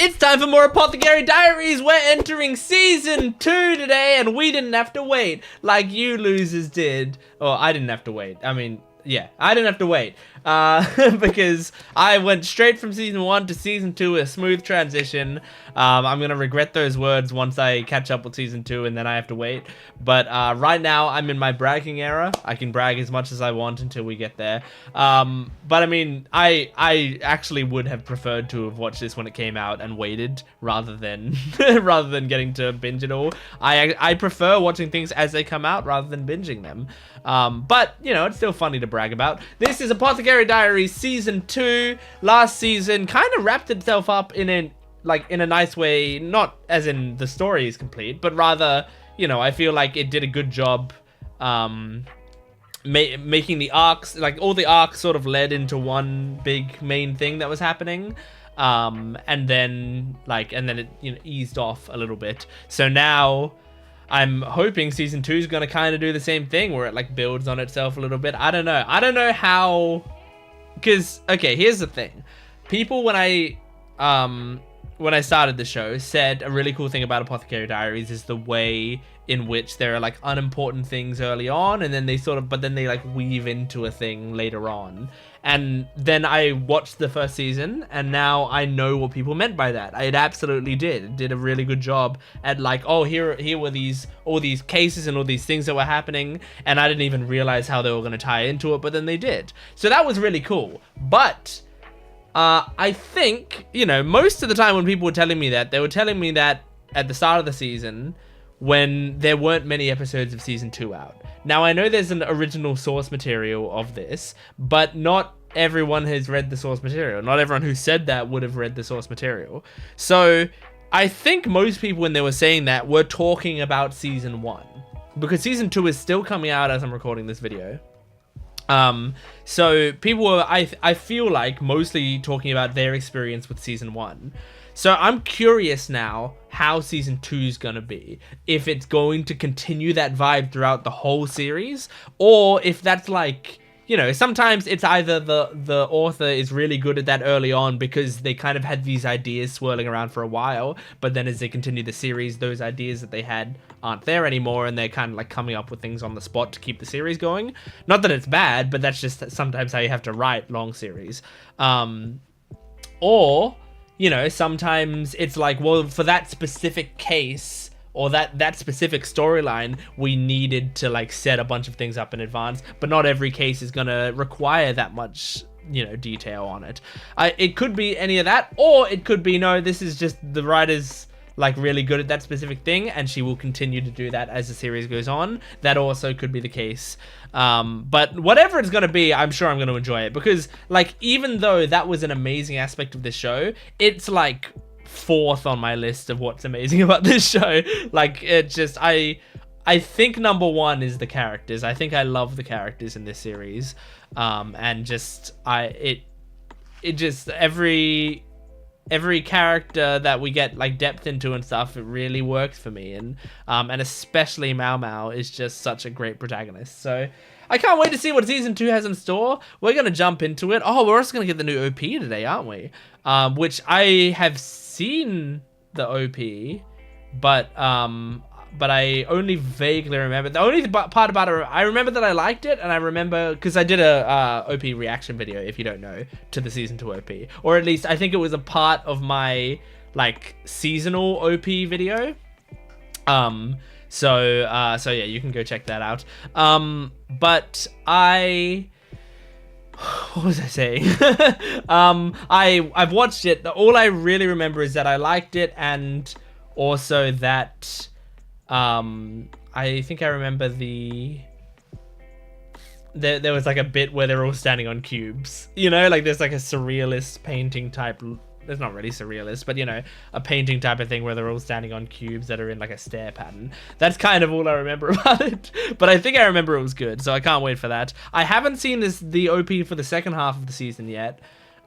It's time for more Apothecary Diaries. We're entering season 2 today, and we didn't have to wait like you losers did. Or I didn't have to wait. I mean, yeah, I didn't have to wait because I went straight from season 1 to season 2, a smooth transition. I'm gonna regret those words once I catch up with season 2 and then I have to wait. But right now I'm in my bragging era. I can brag as much as I want until we get there. But I mean, I actually would have preferred to have watched this when it came out and waited rather than rather than getting to binge it all. I prefer watching things as they come out rather than binging them. But you know, it's still funny to brag about. This is Apothecary Diaries season 2. Last season kind of wrapped itself up in a nice way, not as in the story is complete, but rather, you know, I feel like it did a good job making the arcs, like all the arcs sort of led into one big main thing that was happening. And then it, you know, eased off a little bit. So now I'm hoping season 2 is going to kind of do the same thing where it like builds on itself a little bit. I don't know how, because okay, here's the thing. People when I started the show said a really cool thing about Apothecary Diaries is the way in which there are like unimportant things early on, and then they like weave into a thing later on. And then I watched the first season, and now I know what people meant by that. It absolutely did. It did a really good job at like, oh, here were all these cases and all these things that were happening, and I didn't even realize how they were going to tie into it, but then they did. So that was really cool. But I think, you know, most of the time when people were telling me that, they were telling me that at the start of the season when there weren't many episodes of season 2 out. Now, I know there's an original source material of this, but not everyone has read the source material. Not everyone who said that would have read the source material. So I think most people, when they were saying that, were talking about season 1, because season 2 is still coming out as I'm recording this video. So people were, I feel like, mostly talking about their experience with season 1. So I'm curious now how season 2 is going to be. If it's going to continue that vibe throughout the whole series, or if that's like, you know, sometimes it's either the author is really good at that early on because they kind of had these ideas swirling around for a while, but then as they continue the series, those ideas that they had aren't there anymore, and they're kind of like coming up with things on the spot to keep the series going. Not that it's bad, but that's just sometimes how you have to write long series. Or, you know, sometimes it's like, well, for that specific case or that specific storyline, we needed to like set a bunch of things up in advance, but not every case is going to require that much, you know, detail on it. It could be any of that, or it could be, no, this is just the writer's like really good at that specific thing, and she will continue to do that as the series goes on. That also could be the case. But whatever it's going to be, I'm sure I'm going to enjoy it, because like, even though that was an amazing aspect of this show, it's like 4th on my list of what's amazing about this show. Like, it just, I think number 1 is the characters. I think I love the characters in this series. And just, every character that we get like depth into and stuff, it really works for me. And especially Maomao is just such a great protagonist. So I can't wait to see what season 2 has in store. We're going to jump into it. Oh, we're also going to get the new OP today, aren't we? Which I have seen the OP, but I only vaguely remember. The only part about it, I remember that I liked it, and I remember because I did a OP reaction video, if you don't know, to the season 2 OP, or at least I think it was a part of my like seasonal OP video. So yeah, you can go check that out. But what was I saying? I've watched it. All I really remember is that I liked it, and also that I think I remember there was like a bit where they're all standing on cubes, you know, like there's like a surrealist painting type. It's not really surrealist, but you know, a painting type of thing where they're all standing on cubes that are in like a stair pattern. That's kind of all I remember about it, but I think I remember it was good, so I can't wait for that. I haven't seen the OP for the second half of the season yet.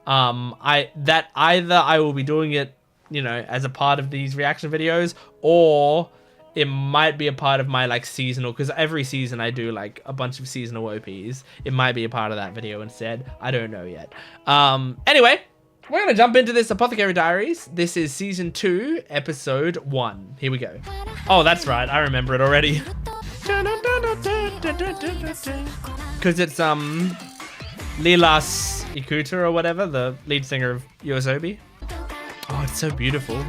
Either I will be doing it, you know, as a part of these reaction videos, or it might be a part of my like seasonal, because every season I do like a bunch of seasonal OPs. It might be a part of that video instead. I don't know yet. Anyway, We're gonna jump into this Apothecary Diaries. This is season 2, episode 1. Here we go. Oh, that's right. I remember it already. Because it's Lilas Ikuta or whatever, the lead singer of Yoasobi. Oh, it's so beautiful.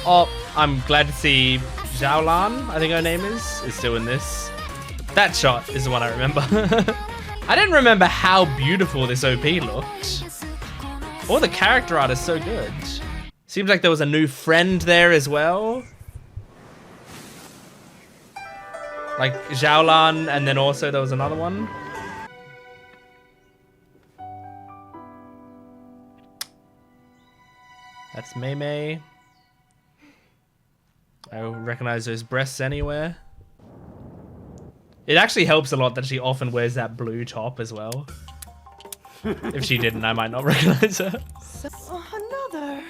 Oh, I'm glad to see Xiaolan, I think her name is still in this. That shot is the one I remember. I didn't remember how beautiful this OP looked. All the character art is so good. Seems like there was a new friend there as well. Like Xiaolan, and then also there was another one. That's Maomao. I recognize those breasts anywhere. It actually helps a lot that she often wears that blue top as well. If she didn't, I might not recognize her. Another.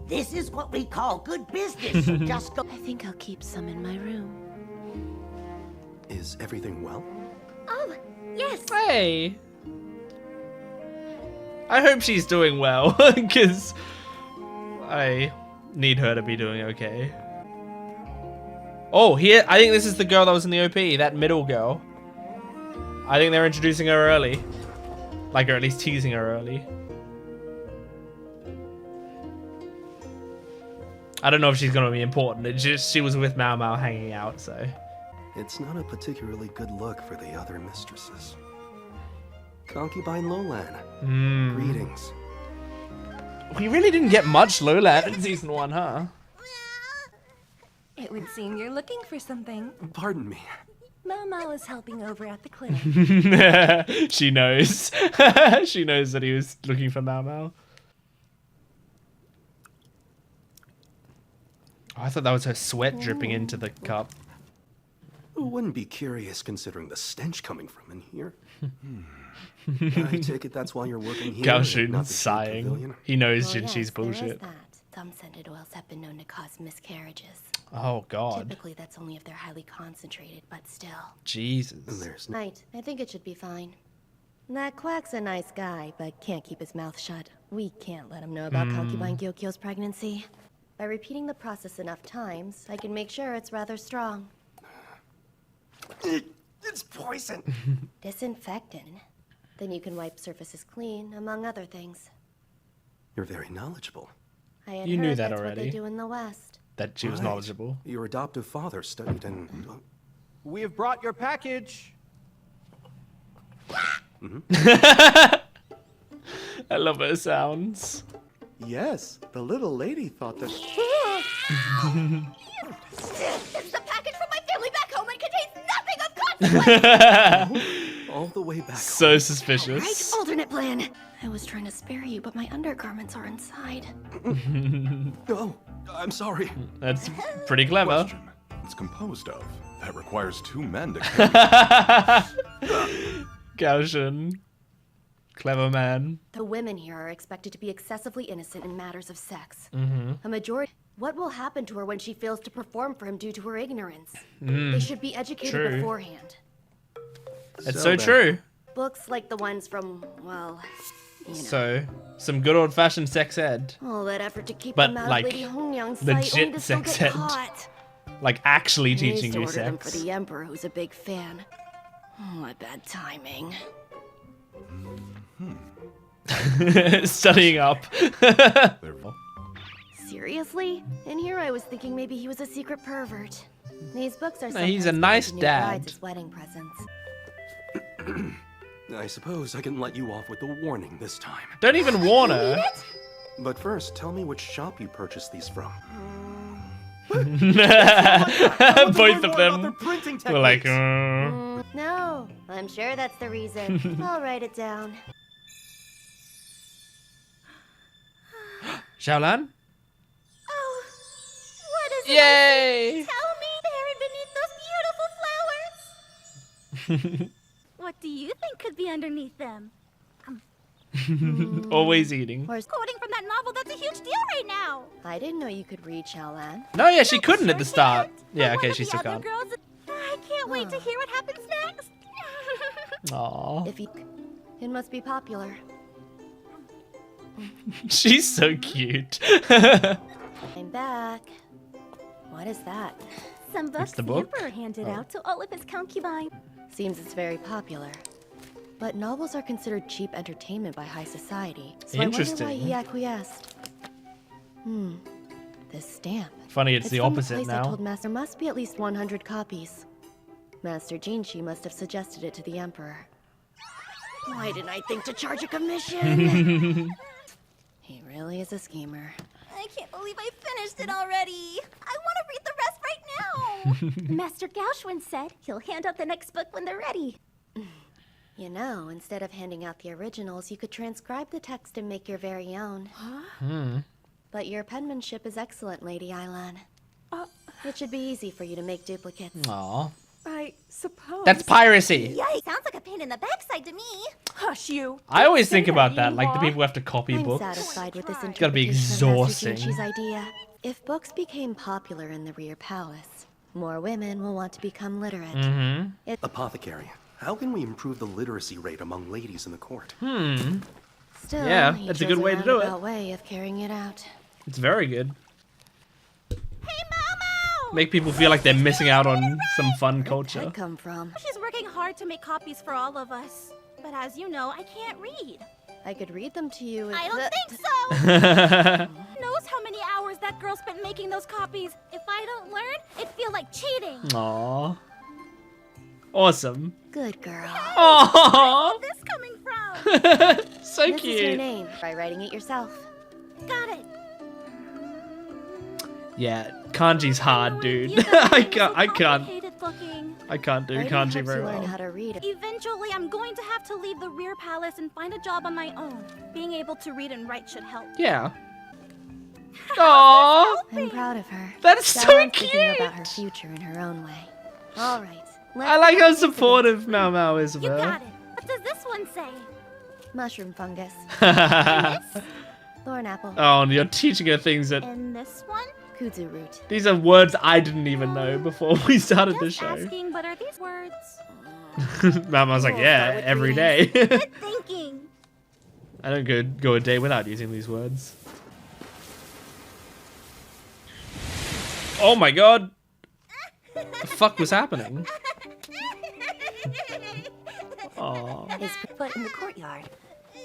This is what we call good business. So just go. I think I'll keep some in my room. Is everything well? Oh, yes. Hey. I hope she's doing well, because I need her to be doing okay. Oh, here, I think this is the girl that was in the OP, that middle girl. I think they're introducing her early. Like, or at least teasing her early. I don't know if she's gonna be important. It's just she was with Maomao hanging out, so. It's not a particularly good look for the other mistresses. Concubine Lolan. Greetings. We really didn't get much Lola in season 1, huh? It would seem you're looking for something. Pardon me. Maomao is helping over at the clinic. She knows. She knows that he was looking for Maomao. Oh, I thought that was her sweat dripping into the cup. Who wouldn't be curious considering the stench coming from in here? I take it that's why you're working here. Gao and Shun's not the Jent sighing. Pavilion? He knows Well, Jinxi's yes, there is bullshit. that. Some scented oils have been known to cause miscarriages. Oh, God. Typically, that's only if they're highly concentrated, but still. Jesus. And there's Right, I think it should be fine. That quack's a nice guy, but can't keep his mouth shut. We can't let him know about concubine Gyokyo's pregnancy. By repeating the process enough times, I can make sure it's rather strong. It's poison. Disinfectant. Then you can wipe surfaces clean, among other things. You're very knowledgeable. I had You heard knew that that's already. what they do in the West. That she was Right. knowledgeable. Your adoptive father studied in... We have brought your package. I love her sounds. Yes, the little lady thought that. It's the package from my family back home and contains nothing of consequence! all the way back So Right, suspicious. alternate plan. I was trying to spare you, but my undergarments are inside. home. Oh, I'm sorry. That's pretty clever. Question. It's composed of. That requires 2 men to carry. Gaoshin. Clever man. The women here are expected to be excessively innocent in matters of sex. Mm-hmm. A majority. What will happen to her when she fails to perform for him due to her ignorance? They should be educated True. beforehand. It's so then, true. Books like the ones from, well, you know. So, some good old-fashioned sex ed. All that effort to keep But, them out like, of Lady Hongyang's sight legit only to still sex get ed. caught. Like, actually He teaching used to you order them for sex. the Emperor, who's a big fan. Oh, my bad timing. Studying up. They're- Seriously? In here I was thinking maybe he was a secret pervert. These books are No, he's a sometimes nice given to new dad. brides as wedding presents. I suppose I can let you off with a warning this time. Don't even warn her. But first, tell me which shop you purchased these from. Both of them were like, No, I'm sure that's the reason. I'll write it down. Xiaolan? Oh, what is Yay! Tell me, buried beneath those beautiful flowers. What do you think could be underneath them? Always eating. Where's Quoting from that novel, that's a huge deal right now. I didn't know you could read Xiaolan. No, yeah, she couldn't at the Sure start. can't. Yeah, But okay, one she of still the other can't. girls- I can't wait to hear what happens next. Aww. If you, it must be popular. She's so cute. I'm back. What is that? Some books the the book? Emperor handed out to all of his concubines. Seems it's very popular. But novels are considered cheap entertainment by high society. So I wonder why he Interesting. acquiesced. This stamp. Funny, it's the from the opposite place I now. told Master must be at least 100 copies. Master Jinshi must have suggested it to the Emperor. Why didn't I think to charge a commission? He really is a schemer. I can't believe I finished it already. I want to read the rest right now. Master Gauchwin said he'll hand out the next book when they're ready. You know, instead of handing out the originals, you could transcribe the text and make your very own. But your penmanship is excellent, Lady Ailan. It should be easy for you to make duplicates. Aw. I suppose. That's piracy. Yikes! Sounds like a pain in the backside to me. Hush you. I always think Say about that, that, like the Yuhua. people who have to copy I'm books. satisfied with this Gotta be interpretation of Master exhausting. Jinshi's idea. If books became popular in the Rear Palace, more women will want to become literate. Apothecary, how can we improve the literacy rate among ladies in the court? Still, Yeah, he that's a chose good way to do it. roundabout way of carrying it out. It's very good. Hey, Maomao! Make people feel like they're missing out on some fun culture. Where'd that come from? She's working hard to make copies for all of us. But as you know, I can't read. I could read them to you if I don't the- think so. Knows how many hours that girl spent making those copies. If I don't learn, it'd feel like cheating. Aw. Awesome. Good girl. Aww. Where's this coming from? So This is your cute. name. By writing it yourself. Got it. Yeah, kanji's hard, dude. You I guys are can't. so I can't. complicated looking. I can't do Writing kanji helps very you learn well. how to read it. Eventually, I'm going to have to leave the Rear Palace and find a job on my own. Being able to read and write should help. Yeah. Aww. I'm proud of her. That's so Someone's thinking cute. about her future in her own way. All right. I like how supportive Maomao is of You her. got it. What does this one say? Mushroom fungus. This? Thorn apple. Oh, and you're teaching her things that And this one? Kudzu root. these are words I didn't even know before we started the Just show. asking, but are these words? Mama's like, We'll yeah, start with every readings. day. Good thinking. I don't go a day without using these words. Oh my god! The fuck was happening? Oh. His foot in the courtyard.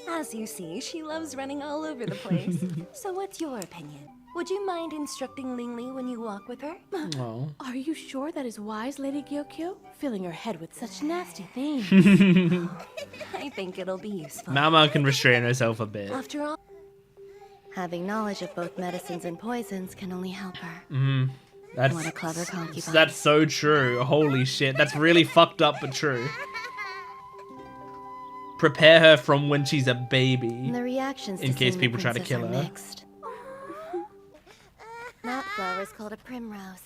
As you see, she loves running all over the place. So what's your opinion? Would you mind instructing Lingli when you walk with her? Oh. Are you sure that is wise, Lady Gyokyo? Filling her head with such nasty things. I think it'll be useful. Mama can restrain herself a bit. After all, Having knowledge of both medicines and poisons can only help her. That's What a clever concubine. that's so true. Holy shit, that's really fucked up but true. Prepare her from when she's a baby. And the reactions In to case seeing people the try to princess kill are her. mixed. That flower is called a primrose.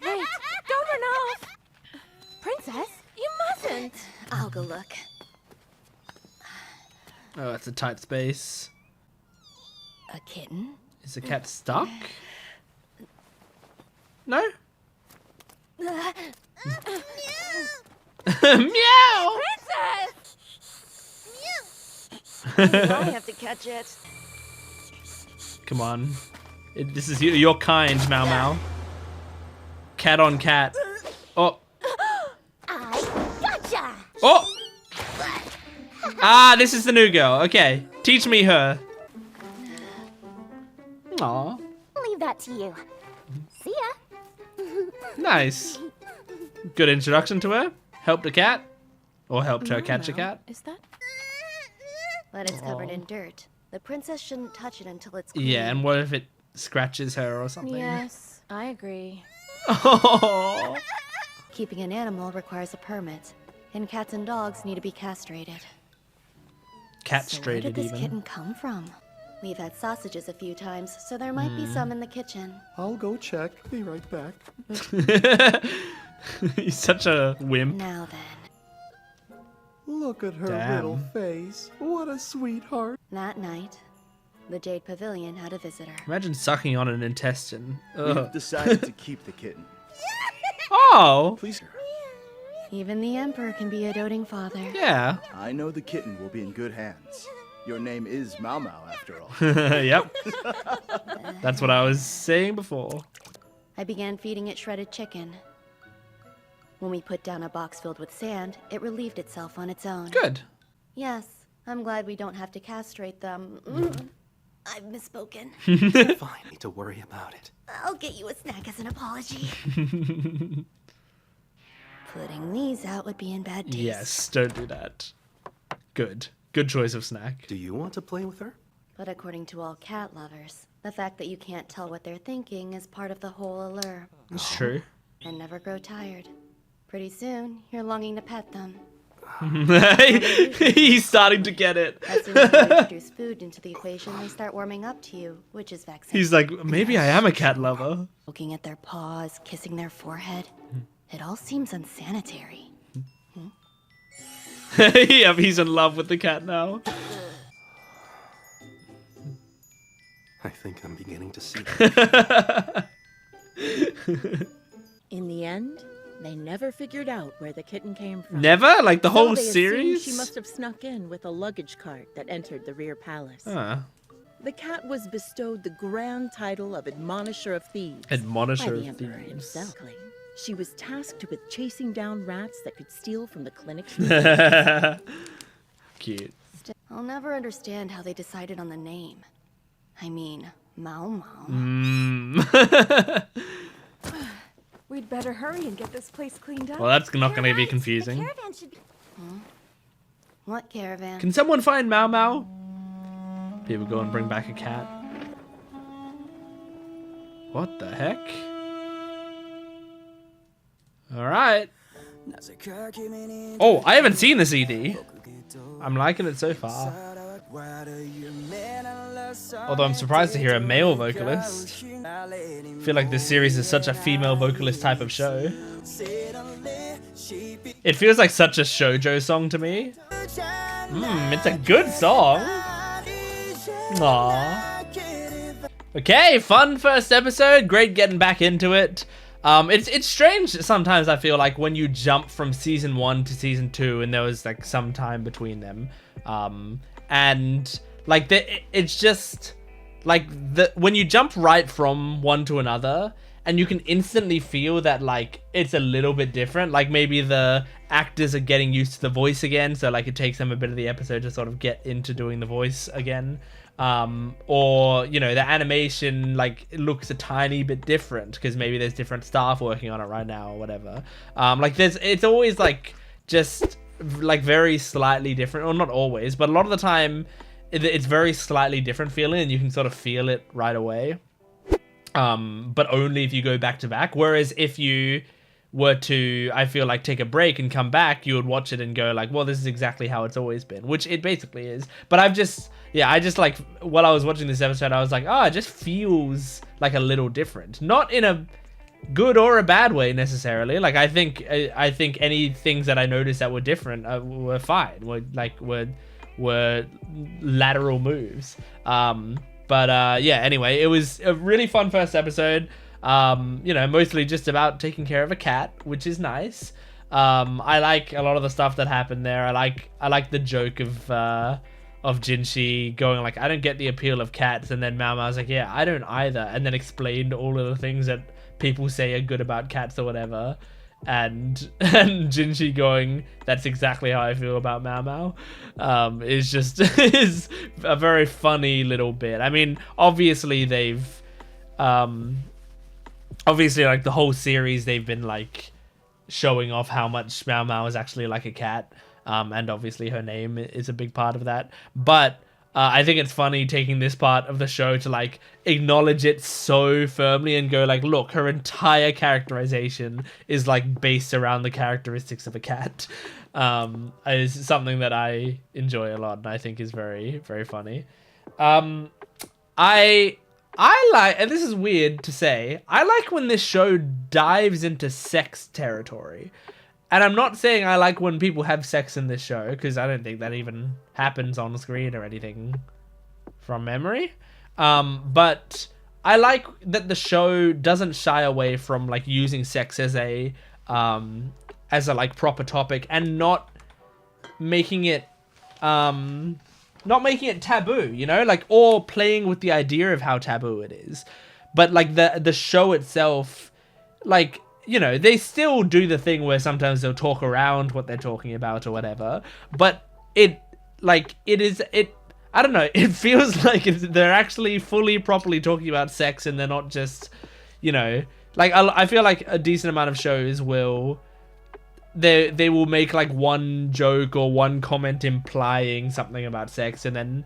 Wait, don't run off! Princess, you mustn't! I'll go look. Oh, that's a tight space. A kitten? Is the cat stuck? No? Meow! I have to catch it. Come on. This is your kind, Maomao. Cat on cat. Oh. I gotcha. Oh! Ah, this is the new girl. Okay. Teach me her. Aw. Leave that to you. See ya. Nice. Good introduction to her. Helped a cat. Or helped her catch a cat. Is that? But it's covered Aw. in dirt. The princess shouldn't touch it until it's clean. Yeah, and what if it scratches her or something? Yes, I agree. Oh. Keeping an animal requires a permit, and cats and dogs need to be castrated. So where Cat-strated did this even. kitten come from? We've had sausages a few times, so there might be some in the kitchen. I'll go check. Be right back. He's such a wimp. Now then, Look at her Damn. little face. What a sweetheart. that night, the Jade Pavilion had a visitor. Imagine sucking on an intestine. We've Ugh. decided to keep the kitten. Oh! Please. Even the Emperor can be a doting father. Yeah. I know the kitten will be in good hands. Your name is Maomao, after all. Yep. That's what I was saying before. I began feeding it shredded chicken. When we put down a box filled with sand, it relieved itself on its own. Good. Yes, I'm glad we don't have to castrate them. I've misspoken. Fine, need to worry about it. I'll get you a snack as an apology. Putting these out would be in bad taste. Yes, don't do that. Good. Good choice of snack. Do you want to play with her? But according to all cat lovers, the fact that you can't tell what they're thinking is part of the whole allure. It's true. And never grow tired. Pretty soon, you're longing to pet them. He's starting to get it. As soon as you introduce food into the equation, they start warming up to you, which is vexing. He's like, maybe I am a cat lover. Looking at their paws, kissing their forehead. It all seems unsanitary. Yep, he's in love with the cat now. I think I'm beginning to see that. In the end, they never figured out where the kitten came from. Never? Like the whole they assumed series? She must have snuck in with a luggage cart that entered the rear palace. The cat was bestowed the grand title of Admonisher of Thieves Admonisher by the of Emperor Thieves. himself. She was tasked with chasing down rats that could steal from the clinic's Cute. I'll never understand how they decided on the name. I mean, Maomao. We'd better hurry and get this place cleaned up. Well, that's not going to be confusing. Caravan should be... What caravan? Can someone find Maomao? People go and bring back a cat. What the heck? Alright. Oh, I haven't seen the CD. I'm liking it so far. Although I'm surprised to hear a male vocalist. I feel like this series is such a female vocalist type of show. It feels like such a shoujo song to me. It's a good song. Aww. Okay, fun first episode. Great getting back into it. It's strange sometimes, I feel like, when you jump from season 1 to season 2 and there was like some time between them. And like it's just like when you jump right from one to another and you can instantly feel that like it's a little bit different. Like maybe the actors are getting used to the voice again, so like it takes them a bit of the episode to sort of get into doing the voice again. Or you know, the animation like it looks a tiny bit different because maybe there's different staff working on it right now or whatever. Like it's always like just like very slightly different, or not always, but a lot of the time it's very slightly different feeling and you can sort of feel it right away. But only if you go back to back. Whereas if you were to, I feel like, take a break and come back, you would watch it and go like, well, this is exactly how it's always been, which it basically is. But I just like, while I was watching this episode, I was like, oh, it just feels like a little different. Not in a good or a bad way necessarily. Like I think any things that I noticed that were different were fine. Were lateral moves. But yeah, anyway, it was a really fun first episode. You know, mostly just about taking care of a cat, which is nice. I like a lot of the stuff that happened there. I like the joke of Jinshi going like, I don't get the appeal of cats, and then Maomao was like, yeah, I don't either, and then explained all of the things that people say are good about cats or whatever. And Jinshi going, that's exactly how I feel about Maomao, is a very funny little bit. I mean, obviously they've obviously like the whole series they've been like showing off how much Maomao is actually like a cat, and obviously her name is a big part of that. But I think it's funny taking this part of the show to like acknowledge it so firmly and go like, look, her entire characterization is like based around the characteristics of a cat. Is something that I enjoy a lot and I think is very, very funny. I like, and this is weird to say, I like when this show dives into sex territory. And I'm not saying I like when people have sex in this show, because I don't think that even happens on screen or anything from memory. But I like that the show doesn't shy away from like using sex as as a like proper topic and not making it taboo, you know, like, or playing with the idea of how taboo it is. But like the show itself, like, you know, they still do the thing where sometimes they'll talk around what they're talking about or whatever, but I don't know, it feels like they're actually fully properly talking about sex, and they're not just, you know, like, I feel like a decent amount of shows will, they will make like one joke or one comment implying something about sex, and then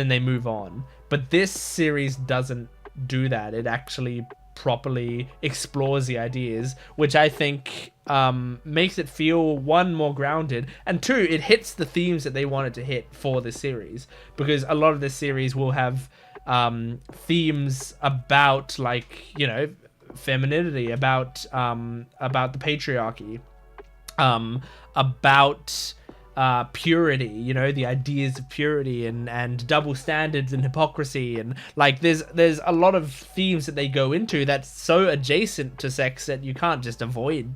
they move on. But this series doesn't do that. It actually properly explores the ideas, which I think makes it feel, one, more grounded, and two, it hits the themes that they wanted to hit for this series, because a lot of this series will have themes about, like, you know, femininity, about the patriarchy, about purity, you know, the ideas of purity and double standards and hypocrisy, and like there's a lot of themes that they go into that's so adjacent to sex that you can't just avoid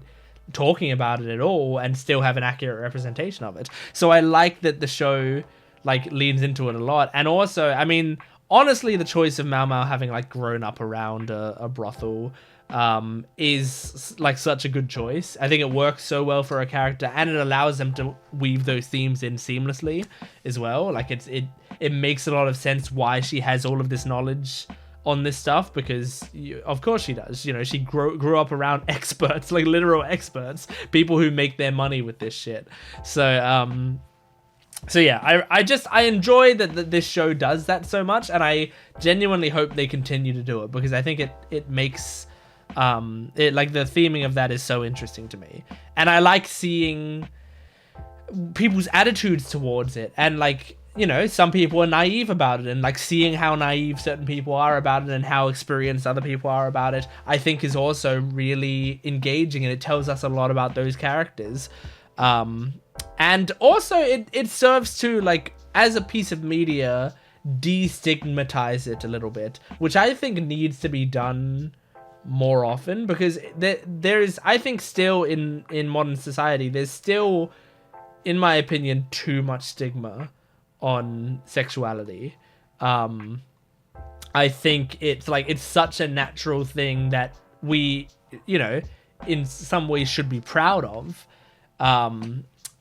talking about it at all and still have an accurate representation of it. So I like that the show like leans into it a lot. And also, I mean, honestly, the choice of Maomao having like grown up around a brothel is like such a good choice. I think it works so well for a character, and it allows them to weave those themes in seamlessly as well. Like it makes a lot of sense why she has all of this knowledge on this stuff, because of course she does. You know, she grew up around experts, like literal experts, people who make their money with this shit. So yeah, I enjoy that this show does that so much, and I genuinely hope they continue to do it, because I think it makes it, like, the theming of that is so interesting to me, and I like seeing people's attitudes towards it, and like, you know, some people are naive about it, and like seeing how naive certain people are about it and how experienced other people are about it, I think is also really engaging, and it tells us a lot about those characters. And also it serves to, like, as a piece of media, destigmatize it a little bit, which I think needs to be done more often, because there is, I think, still in modern society, there's still, in my opinion, too much stigma on sexuality. I think it's like, it's such a natural thing that we, you know, in some ways should be proud of,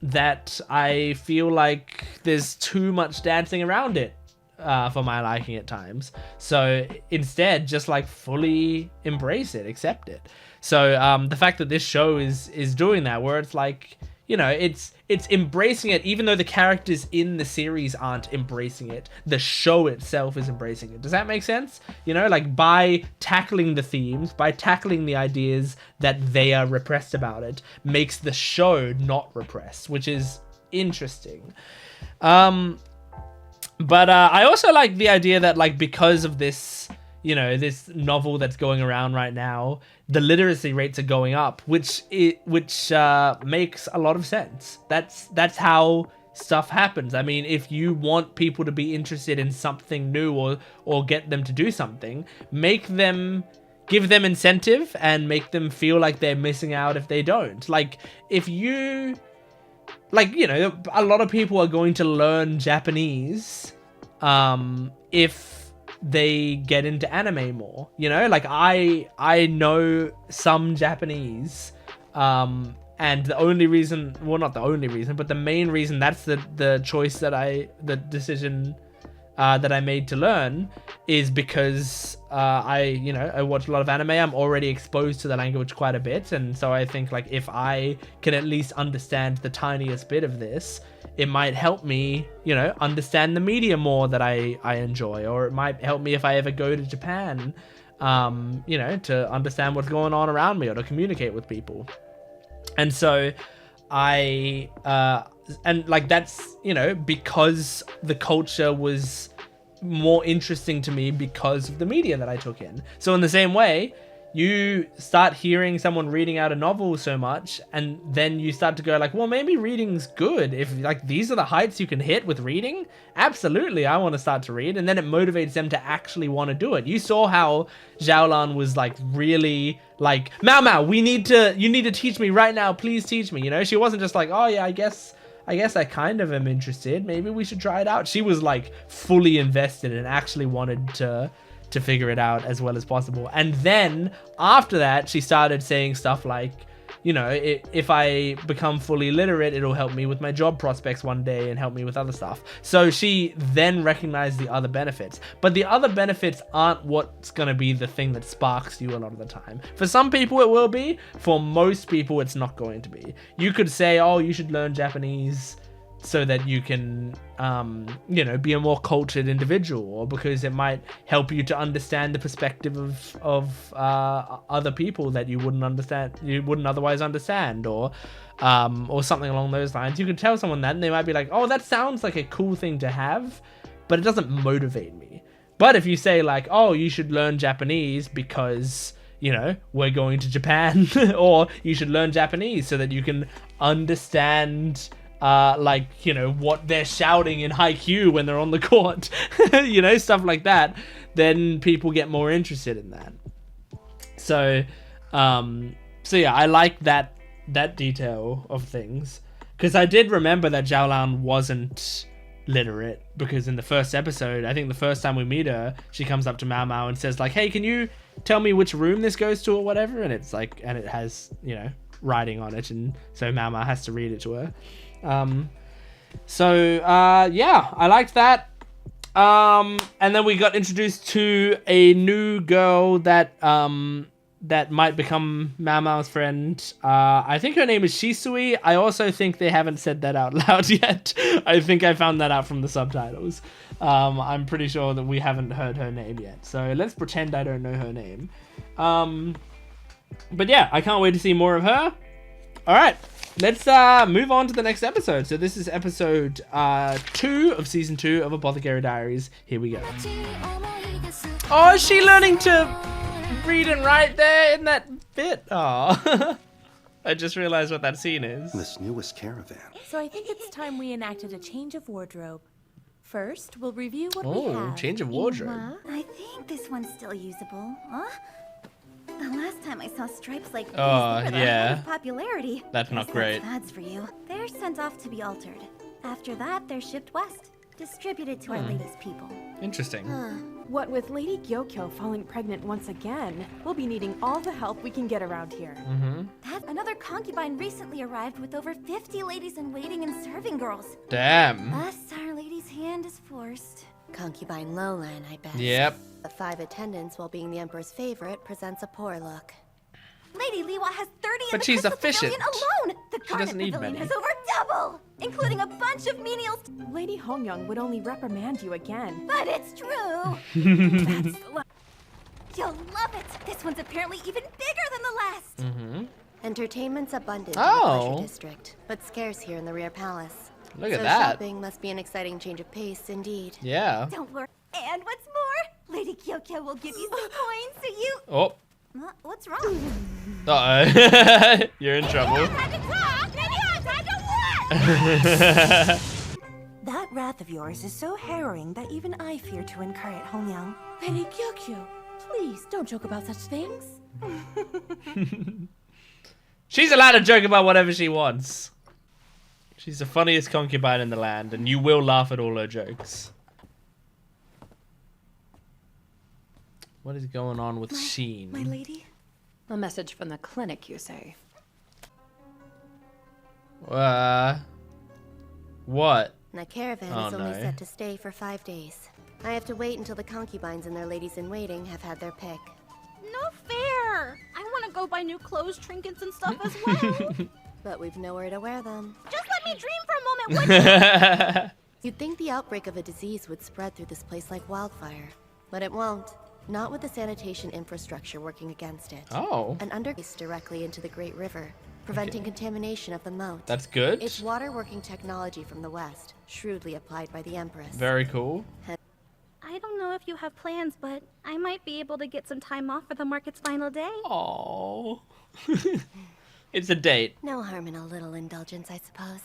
that I feel like there's too much dancing around it for my liking at times. So instead, just like fully embrace it, accept it. So the fact that this show is doing that, where it's like, you know, it's embracing it, even though the characters in the series aren't embracing it, the show itself is embracing it. Does that make sense? You know, like, by tackling the themes, by tackling the ideas that they are repressed about it, makes the show not repressed, which is interesting. But I also like the idea that, like, because of this, you know, this novel that's going around right now, the literacy rates are going up, which makes a lot of sense. That's how stuff happens. I mean, if you want people to be interested in something new, or get them to do something, give them incentive and make them feel like they're missing out if they don't. Like, if you, like, you know, a lot of people are going to learn Japanese if they get into anime more, you know, like I know some Japanese, and the only reason, well, not the only reason, but the main reason that's the choice that the decision that I made to learn is because I watch a lot of anime. I'm already exposed to the language quite a bit, and so I think, like, if I can at least understand the tiniest bit of this, it might help me, you know, understand the media more that I enjoy, or it might help me if I ever go to Japan, you know, to understand what's going on around me, or to communicate with people. And so and like, that's, you know, because the culture was more interesting to me because of the media that I took in. So in the same way, you start hearing someone reading out a novel so much, and then you start to go like, well, maybe reading's good. If like these are the heights you can hit with reading, absolutely, I want to start to read. And then it motivates them to actually want to do it. You saw how Xiaolan was like really like, Maomao, you need to teach me right now. Please teach me. You know, she wasn't just like, oh yeah, I guess I kind of am interested. Maybe we should try it out. She was like fully invested and actually wanted to figure it out as well as possible. And then after that, she started saying stuff like, you know, if I become fully literate, it'll help me with my job prospects one day and help me with other stuff. So she then recognized the other benefits. But the other benefits aren't what's going to be the thing that sparks you a lot of the time. For some people it will be. For most people it's not going to be. You could say, oh, you should learn Japanese so that you can, you know, be a more cultured individual, or because it might help you to understand the perspective of other people that you wouldn't otherwise understand, or something along those lines. You could tell someone that, and they might be like, oh, that sounds like a cool thing to have, but it doesn't motivate me. But if you say like, oh, you should learn Japanese because, you know, we're going to Japan, or you should learn Japanese so that you can understand like, you know, what they're shouting in Haikyuu when they're on the court, you know, stuff like that, then people get more interested in that. So yeah, I like that detail of things, because I did remember that Xiaolan wasn't literate, because in the first episode, I think the first time we meet her, she comes up to Maomao and says like, hey, can you tell me which room this goes to or whatever? And it's like, and it has, you know, writing on it, and so Maomao has to read it to her. Yeah, I liked that. And then we got introduced to a new girl that might become Maomao's friend. I think her name is Shisui. I also think they haven't said that out loud yet. I think I found that out from the subtitles. I'm pretty sure that we haven't heard her name yet, so let's pretend I don't know her name. But yeah, I can't wait to see more of her. All right, let's move on to the next episode. So this is episode 2 of season 2 of Apothecary Diaries. Here we go. Oh, is she learning to read and write there in that bit? Oh, I just realized what that scene is. This newest caravan. So I think it's time we enacted a change of wardrobe. First, we'll review what we have. Oh, change of wardrobe. I think this one's still usable. Huh? The last time I saw stripes like these, they Oh, were the yeah. height of popularity. That's not Guess great. That's for you. They're sent off to be altered. After that, they're shipped west, distributed to our latest people. Interesting. What with Lady Gyokyo falling pregnant once again, we'll be needing all the help we can get around here. That another concubine recently arrived with over 50 ladies in waiting and serving girls. Damn. Thus, Our Lady's hand is forced. Concubine Lowland, I bet. Yep. The 5 attendants, while being the Emperor's favorite, presents a poor look. Lady Liwa has 30 in But the she's Crystal efficient. Pavilion alone. The She doesn't Garnet need Pavilion many. has over double, including a bunch of menials. Lady Hongyang would only reprimand you again. But it's true. You'll love it. This one's apparently even bigger than the last. Entertainment's abundant in Oh. the Pleasure District, but scarce here in the rear palace. Look at so that. shopping must be an exciting change of pace, indeed. Yeah. Don't worry. And what's more, Lady Gyokyo will give you some coins so you... Oh. What's wrong? Uh-oh. You're in trouble. Time to talk! Maybe I time to work! That wrath of yours is so harrowing that even I fear to incur it, Hongyang. Lady Gyokyo, please don't joke about such things. She's allowed to joke about whatever she wants. She's the funniest concubine in the land, and you will laugh at all her jokes. What is going on with Sheen? My lady? A message from the clinic, you say? What? The caravan Oh, is only no. set to stay for 5 days. I have to wait until the concubines and their ladies-in-waiting have had their pick. No fair! I want to go buy new clothes, trinkets, and stuff as well. But we've nowhere to wear them. Just let me dream for a moment, would you? You'd think the outbreak of a disease would spread through this place like wildfire, but it won't. Not with the sanitation infrastructure working against it. Oh. An underpass directly into the Great River, preventing contamination of the moat. That's good. It's water-working technology from the west, shrewdly applied by the Empress. Very cool. I I don't know if you have plans, but I might be able to get some time off for the market's final day. Oh. It's a date. No harm in a little indulgence, I suppose.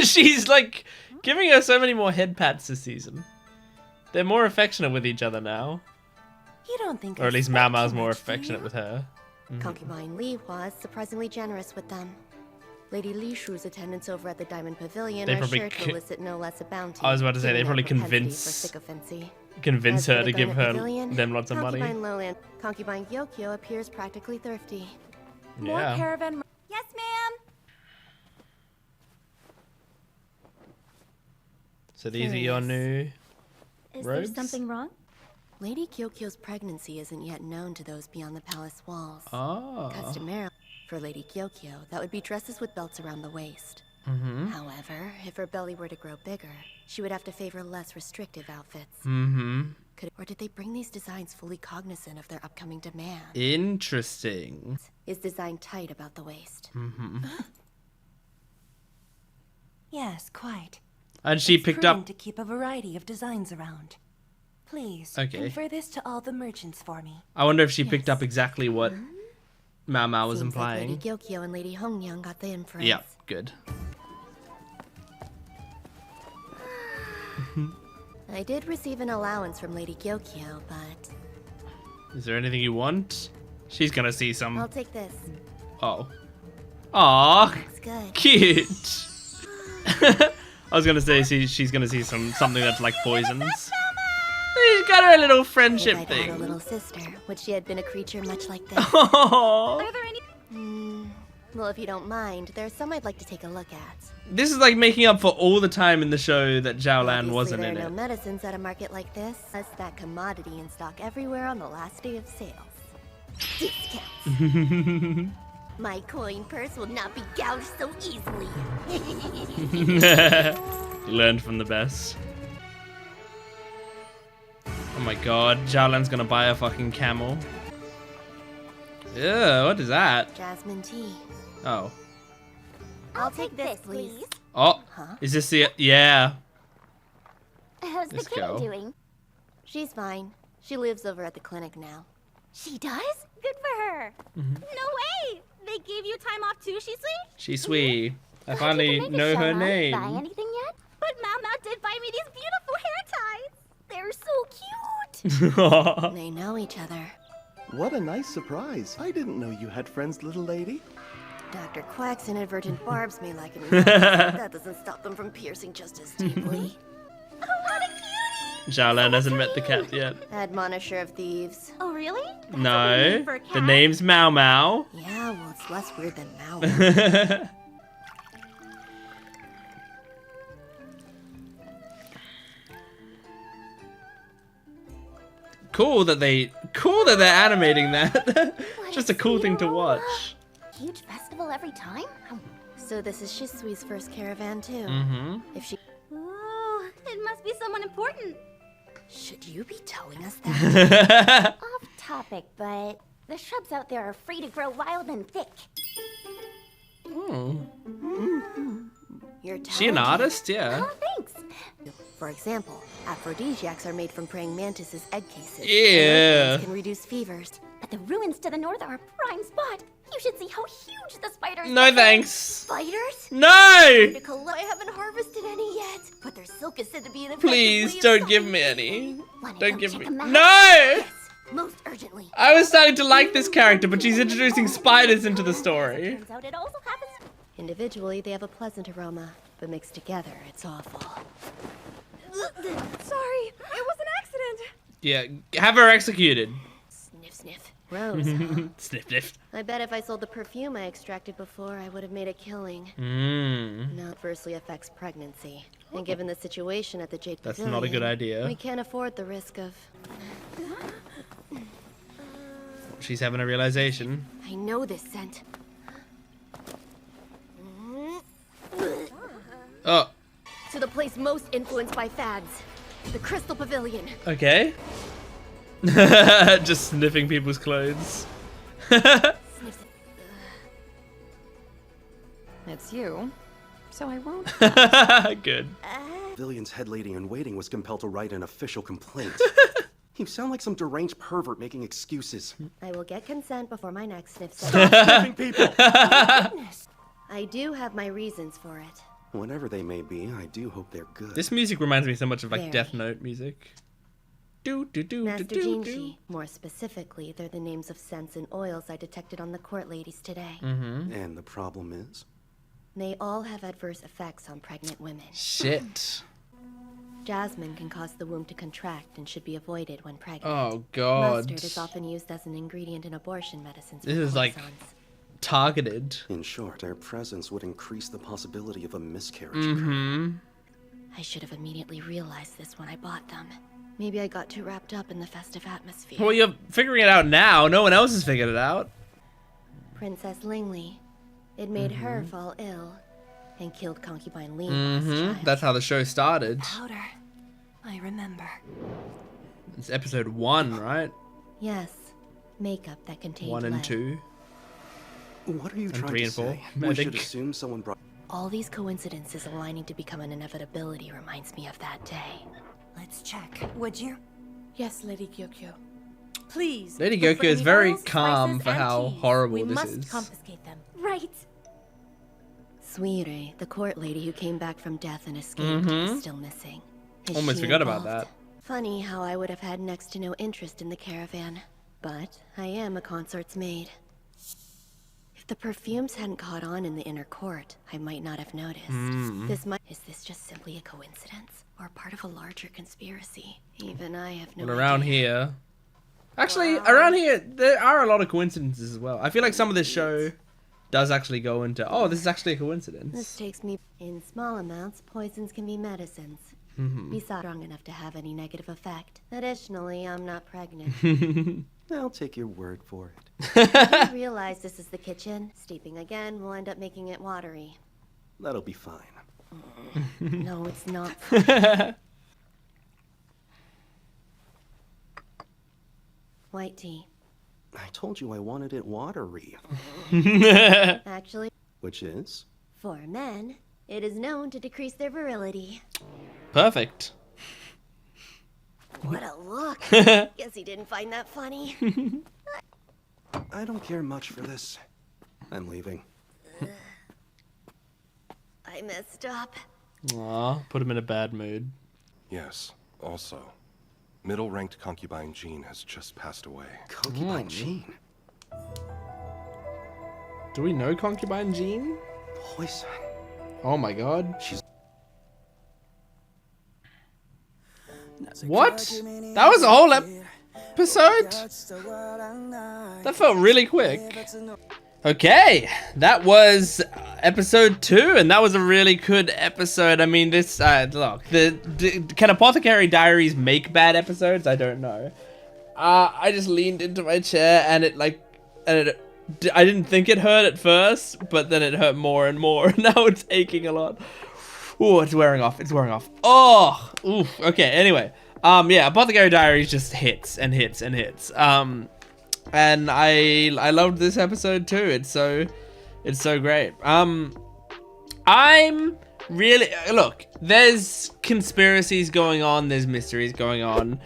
She's like giving her so many more head pats this season. They're more affectionate with each other now. You don't think Or at I least expect Maomao's too more much, do affectionate you? with her. Concubine Li was surprisingly generous with them. Lady Li Shu's attendants over at the Diamond Pavilion They are probably sure to elicit no less a bounty. I was about to say, they given probably their propensity for convince sycophancy. As for her the to give Garnet her Pavilion, them lots of money. Concubine Lowland, Concubine Gyokyo appears practically thrifty. More Yeah. caravan. Yes, ma'am. So these are your new Is robes? there something wrong? Lady Gyokyo's pregnancy isn't yet known to those beyond the palace walls. Oh. Customarily, for Lady Gyokyo, that would be dresses with belts around the waist. Mm-hmm. However, if her belly were to grow bigger, she would have to favor less restrictive outfits. Mm-hmm. Or did they bring these designs fully cognizant of their upcoming demand? Interesting. Is designed tight about the waist. Mm-hmm. Yes, quite. And she It's picked prudent up. to keep a variety of designs around. Please, Okay. confer this to all the merchants for me. I wonder if she picked up exactly what Maomao was Seems like implying. Lady Gyokyo and Lady Hongyang got the inference. Yeah, good. I did receive an allowance from Lady Gyokyo, but Is there anything you want? She's gonna see some. I'll take this. Oh. Aw. Looks good. Cute. I was gonna say she's gonna see something that's like poisons. She's got her little friendship If I'd had a thing. little sister, would she have been a creature much like this? Aww. Are there any? Well, if you don't mind, there's some I'd like to take a look at. This is like making up for all the time in the show that Zhao Lan Obviously, wasn't there in are no it. medicines at a market like this. That's that commodity in stock everywhere on the last day of sales. Discounts. My coin purse will not be gouged so easily. Learned from the best. Oh my god, Zhao Lan's gonna buy a fucking camel. Ew, what is that? Jasmine tea. Oh. I'll take this, please. Oh, Huh? is this the... Yeah. How's This the kitten girl. doing? She's fine. She lives over at the clinic now. She does? Good for her. Mm-hmm. No way! They gave you time off too, she's sweet? She's sweet. I How'd you finally make it, know her Shona? Buy name. anything yet? But Maomao did buy me these beautiful hair ties. They're so cute. They know each other. What a nice surprise. I didn't know you had friends, little lady. Dr. Quack's inadvertent barbs may like it. That doesn't stop them from piercing just as deeply. Oh, what a cutie! Zhao Lan hasn't met the cat yet. Admonisher of thieves. Oh, really? No, name for a the cat. name's Maomao. Yeah, well, it's less weird than Mao. Cool that they're animating that. Just a cool thing to watch. Huge festival every time? So this is Shisui's first caravan too. Mm-hmm. If she Oh, it must be someone important. should you be telling us that? Off topic, but the shrubs out there are free to grow wild and thick. You're She an talented. artist? Yeah. Oh, thanks. For example, aphrodisiacs are made from praying mantises' egg cases. Yeah. And can reduce fevers. But the ruins to the north are a prime spot. You should see how huge the spiders No are. thanks. Spiders? No! I haven't harvested any yet, but their silk is said to be an Please don't give me any. Wanna Don't come give check me. 'em out? No! Most urgently. I was starting to like this character, but she's introducing spiders into the story. Turns out it also happens. Individually, they have a pleasant aroma, but mixed together, it's awful. Sorry, it was an accident. Yeah, have her executed. Sniff, sniff. Rose. huh? Sniff, sniff. I bet if I sold the perfume I extracted before, I would have made a killing. Mmm. Now adversely affects pregnancy. And given the situation at the Jade That's Pavilion, not a good idea. we can't afford the risk of... She's having a realization. I know this scent. Oh, To the place most influenced by fads. The Crystal Pavilion. okay. Just sniffing people's clothes. Sniff. It's you, so I won't. Good. Villian's head lady in waiting was compelled to write an official complaint. You sound like some deranged pervert making excuses. I will get consent before my next sniff Stop sniffing people! Oh, goodness. I do have my reasons for it. Whatever they may be, I do hope they're good. This music reminds me so much of like Very. Death Note music. Master Jinchi, more specifically, they're the names of scents and oils I detected on the court ladies today. And the problem is? They all have adverse effects on pregnant women. Shit. Jasmine can cause the womb to contract and should be avoided when pregnant. Oh god. Mustard is often used as an ingredient in abortion medicines. This is like targeted. In short, their presence would increase the possibility of a miscarriage. I should have immediately realized this when I bought them. Maybe I got too wrapped up in the festive atmosphere. Well, you're figuring it out now. No one else has figured it out. Princess Lingley. It made her fall ill and killed concubine Lee last time. That's how the show started. Powder. I remember. It's episode 1, right? Yes. Makeup that contained 1 and lead. 2. What are you And trying 3 to and 4. say? We should assume someone brought... All these coincidences aligning to become an inevitability reminds me of that day. Let's check, would you? Yes, Lady Gyokyo. Please. Lady look for Gyokyo is any very oils, calm spices, for and how teas. horrible we this must is. confiscate them. Right. Suire, the court lady who came back from death and escaped, is still missing. Is Almost she forgot about involved? that. Funny how I would have had next to no interest in the caravan. But I am a consort's maid. If the perfumes hadn't caught on in the inner court, I might not have noticed. Is this just simply a coincidence? Or part of a larger conspiracy? Even I have no But idea. around here... Actually, around here, there are a lot of coincidences as well. I feel like some of this show does actually go into, oh, this is actually a coincidence. This takes me... In small amounts, poisons can be medicines. Besides, strong enough to have any negative effect. Additionally, I'm not pregnant. I'll take your word for it. I realize this is the kitchen. Steeping again will end up making it watery. That'll be fine. No, it's not. White tea. I told you I wanted it watery. Actually, Which is? for men, it is known to decrease their virility. Perfect. What a look. Guess he didn't find that funny. I don't care much for this. I'm leaving. I messed up. Aw, put him in a bad mood. Yes, also, middle-ranked concubine Jean has just passed away. Concubine Jean? Do we know Concubine Jean? Poison. Oh my god. She's... What? That was a whole episode? That felt really quick. Okay, that was episode 2, and that was a really good episode. I mean, this, look, can Apothecary Diaries make bad episodes? I don't know. I just leaned into my chair, and I didn't think it hurt at first, but then it hurt more and more. Now it's aching a lot. Ooh, it's wearing off. It's wearing off. Oh, oof. Okay. Anyway, yeah, Apothecary Diaries just hits and hits and hits. And I loved this episode too. It's so great. I'm really look. There's conspiracies going on. There's mysteries going on.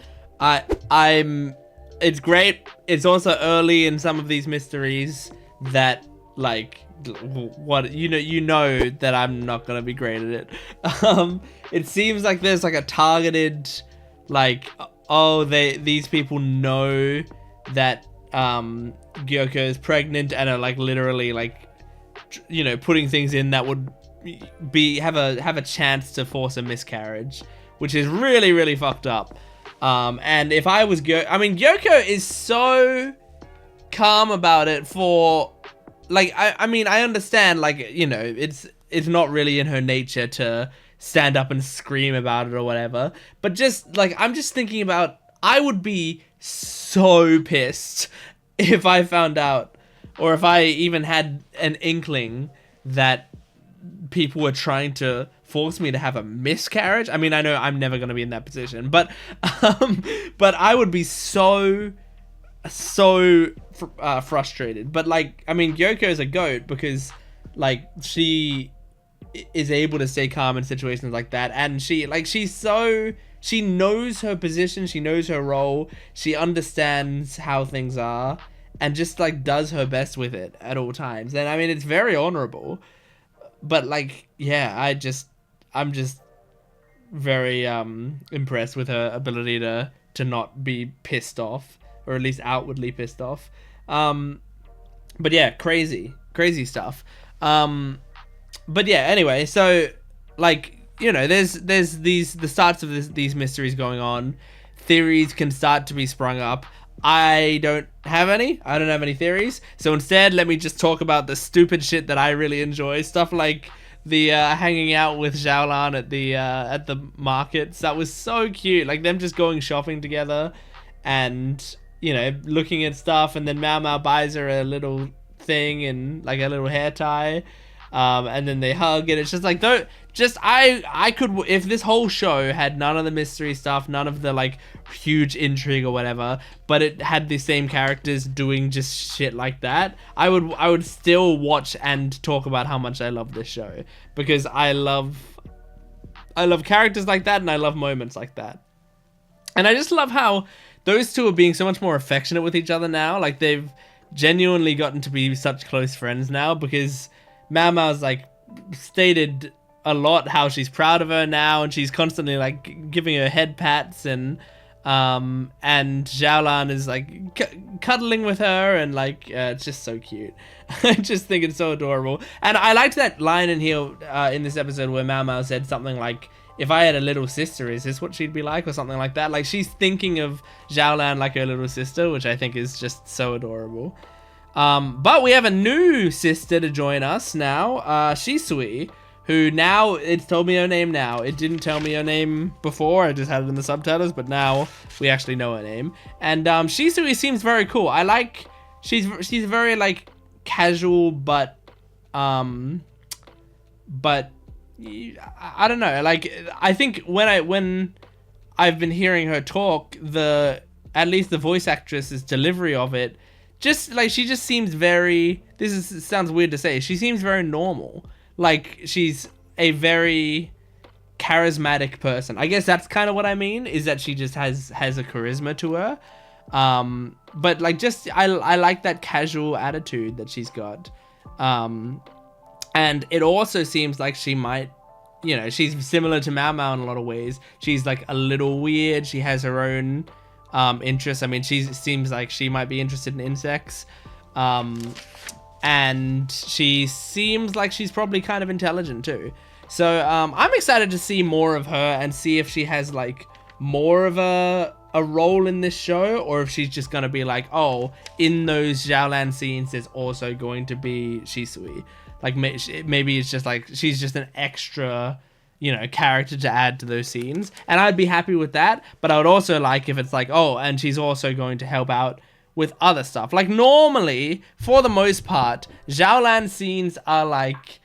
It's great. It's also early in some of these mysteries that like. What you know that I'm not gonna be great at it. It seems like there's like a targeted, like, oh, these people know that Gyokyo is pregnant and are like literally like, putting things in that would have a chance to force a miscarriage, which is really, really fucked up. And if I was Gyokyo is so calm about it for. Like, I mean, I understand, like, it's not really in her nature to stand up and scream about it or whatever. But just, like, I'm just thinking about, I would be so pissed if I found out, or if I even had an inkling that people were trying to force me to have a miscarriage. I mean, I know I'm never going to be in that position, but I would be so frustrated. But like, I mean, Gyokyo is a goat because like she is able to stay calm in situations like that, and she knows her position, she knows her role, she understands how things are, and just like does her best with it at all times. And I mean, it's very honorable. But like, yeah, I'm just very impressed with her ability to not be pissed off, or at least outwardly pissed off. But yeah, crazy stuff. But yeah, anyway, so like, you know, there's the starts of these mysteries going on. Theories can start to be sprung up. I don't have any theories, so instead let me just talk about the stupid shit that I really enjoy. Stuff like the hanging out with Xiaolan at the markets. That was so cute, like them just going shopping together and, you know, looking at stuff, and then Maomao buys her a little thing and like a little hair tie, and then they hug, and it's just like, I could, if this whole show had none of the mystery stuff, none of the like huge intrigue or whatever, but it had the same characters doing just shit like that, I would still watch and talk about how much I love this show, because I love characters like that, and I love moments like that. And I just love how those two are being so much more affectionate with each other now. Like, they've genuinely gotten to be such close friends now, because Maomao's like stated a lot how she's proud of her now, and she's constantly like giving her head pats, and Xiaolan is like cuddling with her, and like it's just so cute. I just think it's so adorable. And I liked that line in here in this episode where Maomao said something like, if I had a little sister, is this what she'd be like, or something like that. Like, she's thinking of Xiaolan like her little sister, which I think is just so adorable. But we have a new sister to join us now, Shisui, who now, it's told me her name now. It didn't tell me her name before, I just had it in the subtitles, but now we actually know her name. And Shisui seems very cool. I like, she's very like casual, but I don't know, like, I think when I've been hearing her talk, at least the voice actress's delivery of it, just like, she just seems very, sounds weird to say, she seems very normal. Like, she's a very charismatic person. I guess that's kind of what I mean, is that she just has a charisma to her. But like, just, I like that casual attitude that she's got. And it also seems like she might, you know, she's similar to Maomao in a lot of ways. She's like a little weird. She has her own interests. I mean, seems like she might be interested in insects. And she seems like she's probably kind of intelligent too. So I'm excited to see more of her and see if she has like more of a role in this show, or if she's just going to be like, oh, in those Xiaolan scenes, there's also going to be Shisui. Like, maybe it's just like, she's just an extra, you know, character to add to those scenes. And I'd be happy with that. But I would also like if it's like, oh, and she's also going to help out with other stuff. Like, normally, for the most part, Xiaolan scenes are like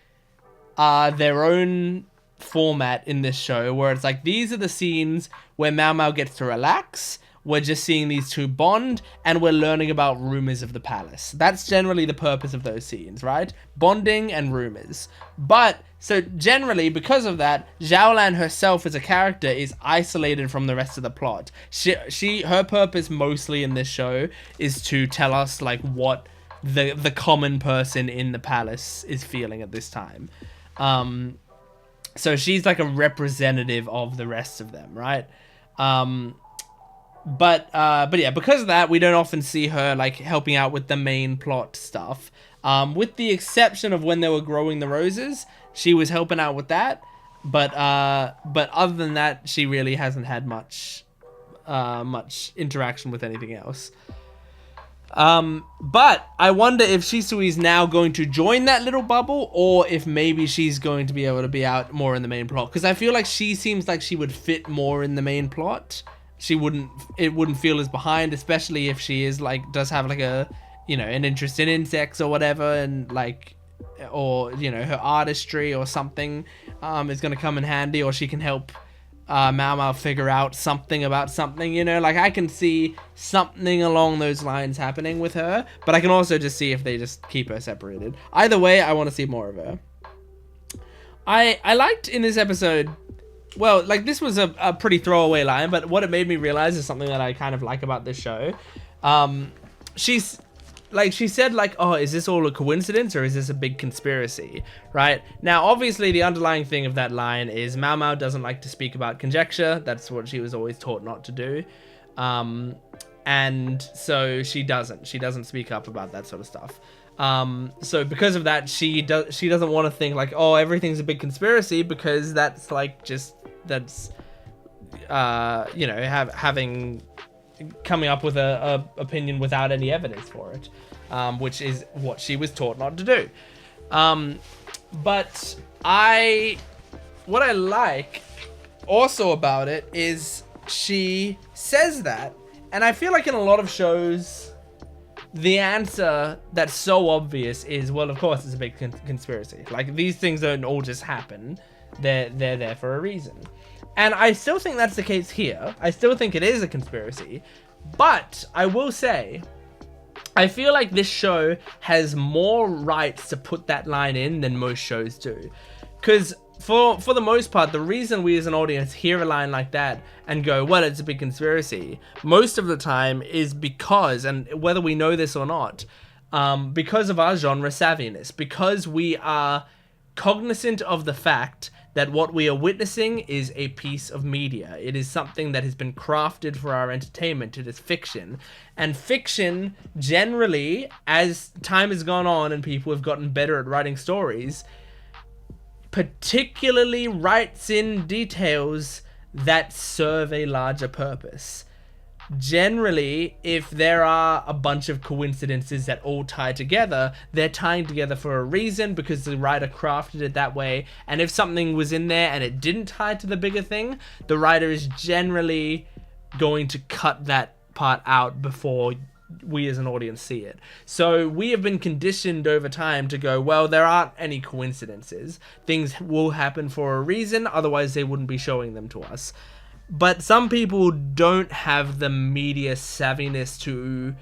their own format in this show, where it's like, these are the scenes where Maomao gets to relax, we're just seeing these two bond, and we're learning about rumors of the palace. That's generally the purpose of those scenes, right? Bonding and rumors. But, so generally, because of that, Xiaolan herself as a character is isolated from the rest of the plot. Her purpose mostly in this show is to tell us like what the common person in the palace is feeling at this time. So she's like a representative of the rest of them, right? But yeah, because of that, we don't often see her like helping out with the main plot stuff. With the exception of when they were growing the roses, she was helping out with that. But other than that, she really hasn't had much interaction with anything else. But I wonder if Shisui's now going to join that little bubble, or if maybe she's going to be able to be out more in the main plot. Because I feel like she seems like she would fit more in the main plot. It wouldn't feel as behind, especially if she is like, does have like a, you know, an interest in insects or whatever, and like, or, you know, her artistry or something is going to come in handy, or she can help Maomao figure out something about something, you know, like I can see something along those lines happening with her, but I can also just see if they just keep her separated. Either way, I want to see more of her. I liked in this episode, well, like this was a pretty throwaway line, but what it made me realize is something that I kind of like about this show. She said like, oh, is this all a coincidence or is this a big conspiracy, right? Now, obviously, the underlying thing of that line is Maomao doesn't like to speak about conjecture. That's what she was always taught not to do. And so she doesn't speak up about that sort of stuff. So because of that, she doesn't want to think like, oh, everything's a big conspiracy, because that's like coming up with a opinion without any evidence for it, which is what she was taught not to do. But what I like also about it is she says that, and I feel like in a lot of shows, the answer that's so obvious is, well, of course it's a big conspiracy. Like, these things don't all just happen. They're there for a reason. And I still think that's the case here. I still think it is a conspiracy. But I will say, I feel like this show has more rights to put that line in than most shows do. Because for the most part, the reason we as an audience hear a line like that and go, well, it's a big conspiracy, most of the time is because, and whether we know this or not, because of our genre savviness, because we are cognizant of the fact that what we are witnessing is a piece of media. It is something that has been crafted for our entertainment. It is fiction. And fiction, generally, as time has gone on and people have gotten better at writing stories, particularly writes in details that serve a larger purpose. Generally, if there are a bunch of coincidences that all tie together, they're tying together for a reason, because the writer crafted it that way. And if something was in there and it didn't tie to the bigger thing, the writer is generally going to cut that part out before we as an audience see it. So we have been conditioned over time to go, well, there aren't any coincidences. Things will happen for a reason, otherwise they wouldn't be showing them to us. But some people don't have the media savviness to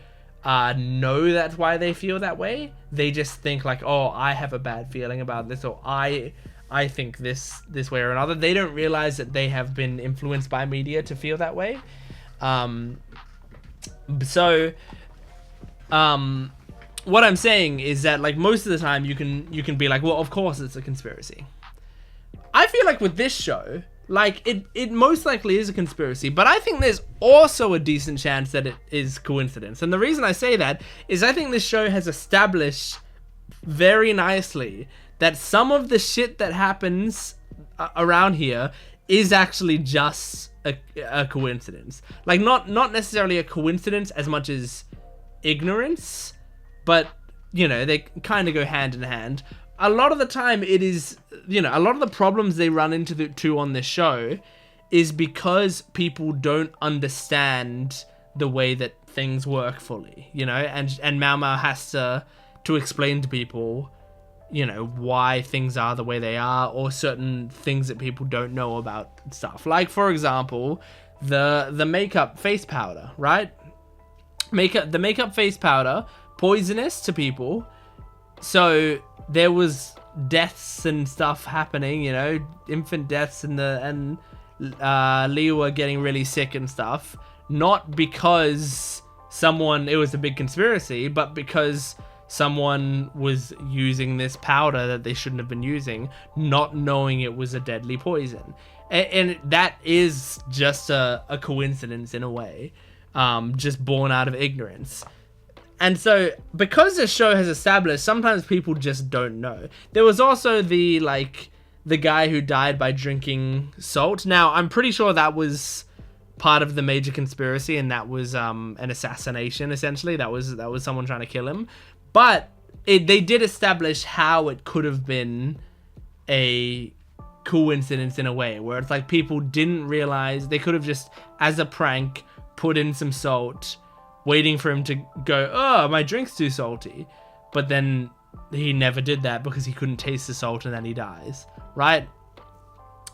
know that's why they feel that way. They just think like, oh, I have a bad feeling about this, or I think this way or another. They don't realize that they have been influenced by media to feel that way. What I'm saying is that, like, most of the time you can be like, well, of course it's a conspiracy. I feel like with this show, like, it most likely is a conspiracy, but I think there's also a decent chance that it is coincidence. And the reason I say that is I think this show has established very nicely that some of the shit that happens around here is actually just a coincidence. Like, not necessarily a coincidence as much as ignorance, but, you know, they kind of go hand in hand. A lot of the time it is, you know, a lot of the problems they run into on this show is because people don't understand the way that things work fully, you know, and Maomao has to explain to people, you know, why things are the way they are, or certain things that people don't know about stuff. Like, for example, the makeup face powder, right? The makeup face powder, poisonous to people. So there was deaths and stuff happening, you know, infant deaths, and Liu getting really sick and stuff. Not because it was a big conspiracy, but because someone was using this powder that they shouldn't have been using, not knowing it was a deadly poison. And that is just a coincidence in a way, just born out of ignorance. And so, because the show has established, sometimes people just don't know. There was also the guy who died by drinking salt. Now, I'm pretty sure that was part of the major conspiracy, and that was an assassination, essentially. That was someone trying to kill him. But they did establish how it could have been a coincidence in a way, where it's like people didn't realize. They could have just, as a prank, put in some salt, waiting for him to go, oh, my drink's too salty. But then he never did that because he couldn't taste the salt, and then he dies, right?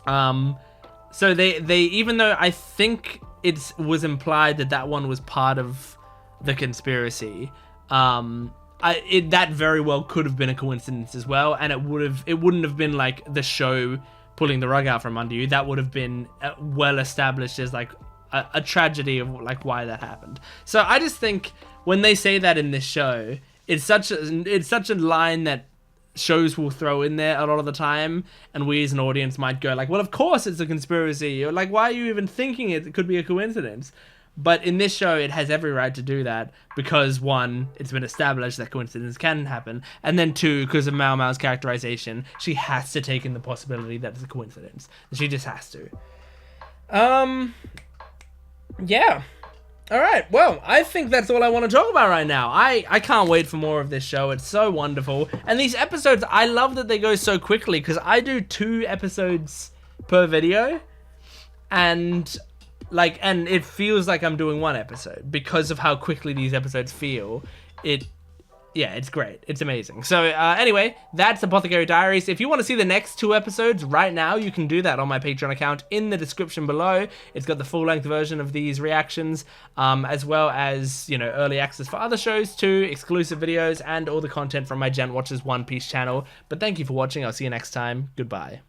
So they even though I think it was implied that one was part of the conspiracy, that very well could have been a coincidence as well, and it wouldn't have been like the show pulling the rug out from under you. That would have been well established as like a tragedy of like why that happened. So I just think when they say that in this show, it's such a line that shows will throw in there a lot of the time, and we as an audience might go like, well, of course it's a conspiracy, or like, why are you even thinking it could be a coincidence? But in this show, it has every right to do that because, one, it's been established that coincidence can happen, and then two, because of Maomao's characterization, she has to take in the possibility that it's a coincidence. She just has to. Yeah. All right, well, I think that's all I want to talk about right now. I can't wait for more of this show. It's so wonderful. And these episodes, I love that they go so quickly, because I do 2 episodes per video, and it feels like I'm doing 1 episode because of how quickly these episodes feel. Yeah, it's great. It's amazing. So anyway, that's Apothecary Diaries. If you want to see the next 2 episodes right now, you can do that on my Patreon account in the description below. It's got the full-length version of these reactions, as well as, you know, early access for other shows too, exclusive videos, and all the content from my Gent Watches One Piece channel. But thank you for watching. I'll see you next time. Goodbye.